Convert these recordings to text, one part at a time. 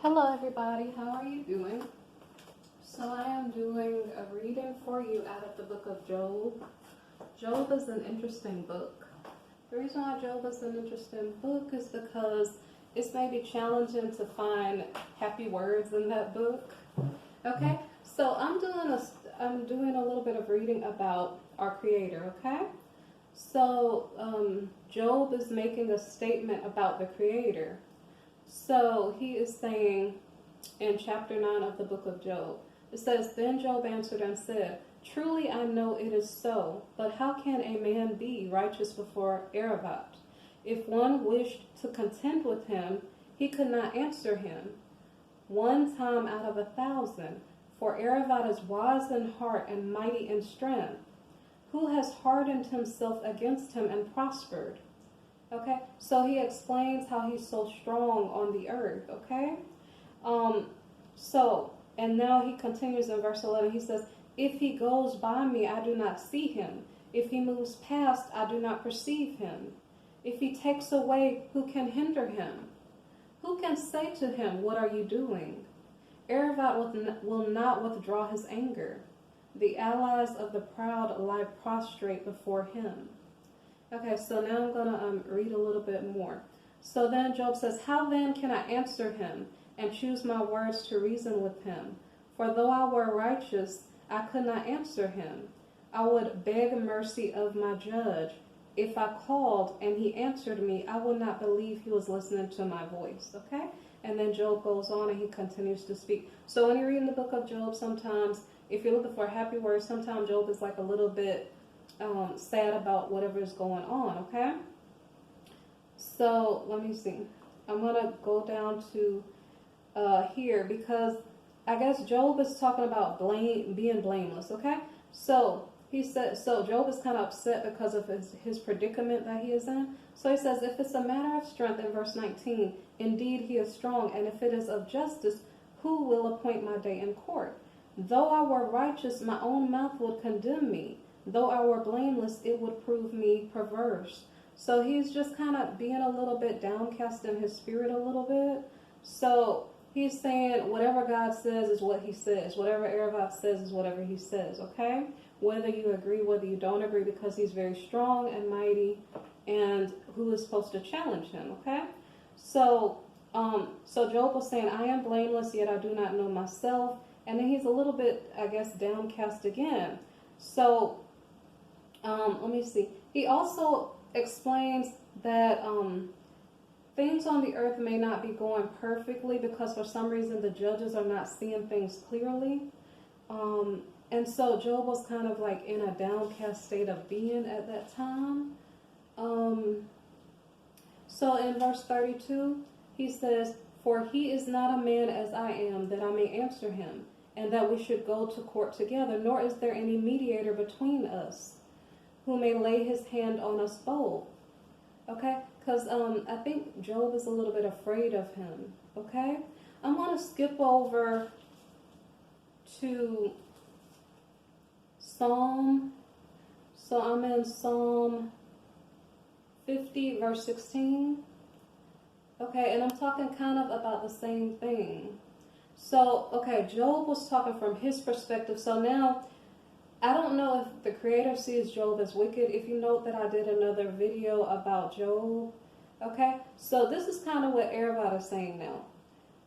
Hello everybody, how are you doing? So I am doing a reading for you out of the book of Job. Job is an interesting book. The reason why Job is an interesting book is because it's maybe challenging to find happy words in that book. Okay, so I'm doing a little bit of reading about our Creator. Okay, so Job is making a statement about the Creator. So he is saying in chapter 9 of the book of Job, it says, Then Job answered and said, Truly I know it is so, but how can a man be righteous before Aravat? If one wished to contend with him, he could not answer him. One time out of 1,000, for Aravat is wise in heart and mighty in strength. Who has hardened himself against him and prospered? Okay, so he explains how he's so strong on the earth, okay? And now he continues in verse 11. He says, If he goes by me, I do not see him. If he moves past, I do not perceive him. If he takes away, who can hinder him? Who can say to him, What are you doing? Aravat will not withdraw his anger. The allies of the proud lie prostrate before him. Okay, so now I'm going to read a little bit more. So then Job says, How then can I answer him and choose my words to reason with him? For though I were righteous, I could not answer him. I would beg mercy of my judge. If I called and he answered me, I would not believe he was listening to my voice. Okay? And then Job goes on and he continues to speak. So when you're reading the book of Job, sometimes, if you're looking for happy words, sometimes Job is like a little bit sad about whatever is going on, okay? So let me see. I'm gonna go down to here because I guess Job is talking about being blameless, okay? So he said, so Job is kind of upset because of his predicament that he is in. So he says, if it's a matter of strength in verse 19, indeed he is strong, and if it is of justice, who will appoint my day in court? Though I were righteous, my own mouth would condemn me. Though I were blameless, it would prove me perverse. So he's just kind of being a little bit downcast in his spirit a little bit. So he's saying whatever God says is what he says. Whatever Aravat says is whatever he says, okay? Whether you agree, whether you don't agree, because he's very strong and mighty, and who is supposed to challenge him, okay? So Job was saying, I am blameless, yet I do not know myself. And then he's a little bit, I guess, downcast again. So let me see. He also explains that things on the earth may not be going perfectly because for some reason the judges are not seeing things clearly. And so Job was kind of like in a downcast state of being at that time. So in verse 32, he says, For he is not a man as I am, that I may answer him, and that we should go to court together, nor is there any mediator between us, who may lay his hand on us both. Okay? Because I think Job is a little bit afraid of him. Okay? I'm going to skip over to Psalm. So I'm in Psalm 50, verse 16. Okay, and I'm talking kind of about the same thing. So, okay, Job was talking from his perspective. So now, I don't know if the Creator sees Job as wicked. If you note that I did another video about Job. Okay, so this is kind of what Aravat is saying now.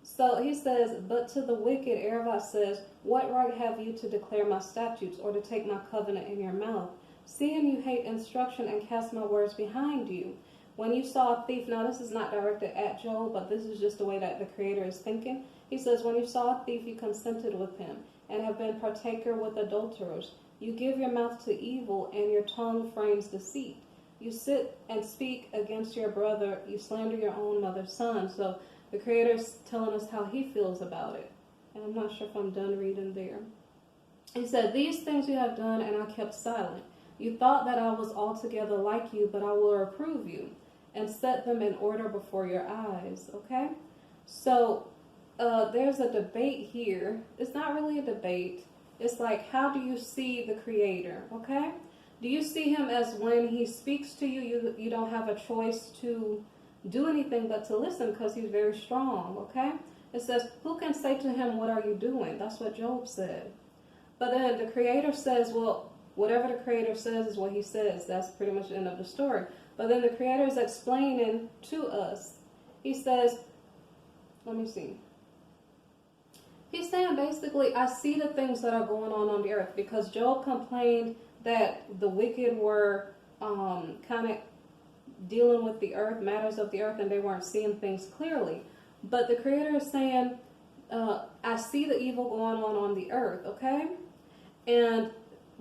So he says, But to the wicked, Aravat says, What right have you to declare my statutes or to take my covenant in your mouth? Seeing you hate instruction and cast my words behind you. When you saw a thief, now this is not directed at Job, but this is just the way that the Creator is thinking. He says, When you saw a thief, you consented with him and have been partaker with adulterers. You give your mouth to evil and your tongue frames deceit. You sit and speak against your brother. You slander your own mother's son. So the Creator is telling us how he feels about it. And I'm not sure if I'm done reading there. He said, These things you have done, and I kept silent. You thought that I was altogether like you, but I will reprove you and set them in order before your eyes. Okay? So there's a debate here. It's not really a debate. It's like, how do you see the Creator? Okay? Do you see him as when he speaks to you, you don't have a choice to do anything but to listen because he's very strong, okay? It says, who can say to him, what are you doing? That's what Job said. But then the Creator says, well, whatever the Creator says is what he says. That's pretty much the end of the story. But then the Creator is explaining to us. He says, let me see. He's saying basically, I see the things that are going on the earth, because Job complained that the wicked were kind of dealing with the earth, matters of the earth, and they weren't seeing things clearly. But the Creator is saying, I see the evil going on the earth, okay? And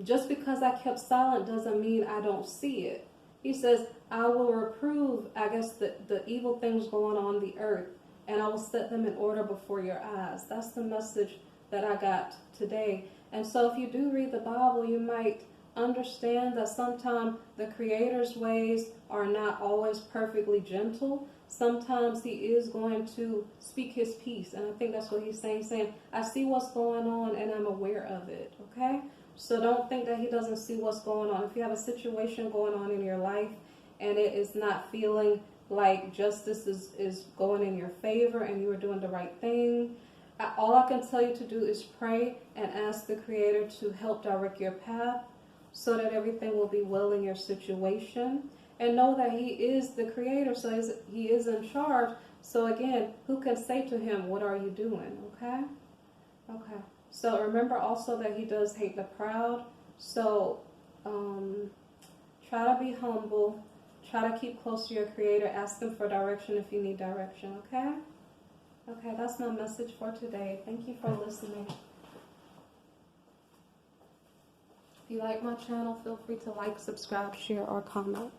just because I kept silent doesn't mean I don't see it. He says, I will reprove, I guess, the evil things going on the earth, and I will set them in order before your eyes. That's the message that I got today. And so if you do read the Bible, you might understand that sometimes the Creator's ways are not always perfectly gentle. Sometimes he is going to speak his peace. And I think that's what he's saying, I see what's going on and I'm aware of it, okay? So don't think that he doesn't see what's going on. If you have a situation going on in your life and it is not feeling like justice is going in your favor and you are doing the right thing, all I can tell you to do is pray and ask the Creator to help direct your path so that everything will be well in your situation. And know that he is the Creator, so he is in charge. So again, who can say to him, what are you doing? Okay? Okay. So remember also that he does hate the proud. So try to be humble. Try to keep close to your Creator. Ask him for direction if you need direction. Okay? Okay, that's my message for today. Thank you for listening. If you like my channel, feel free to like, subscribe, share, or comment.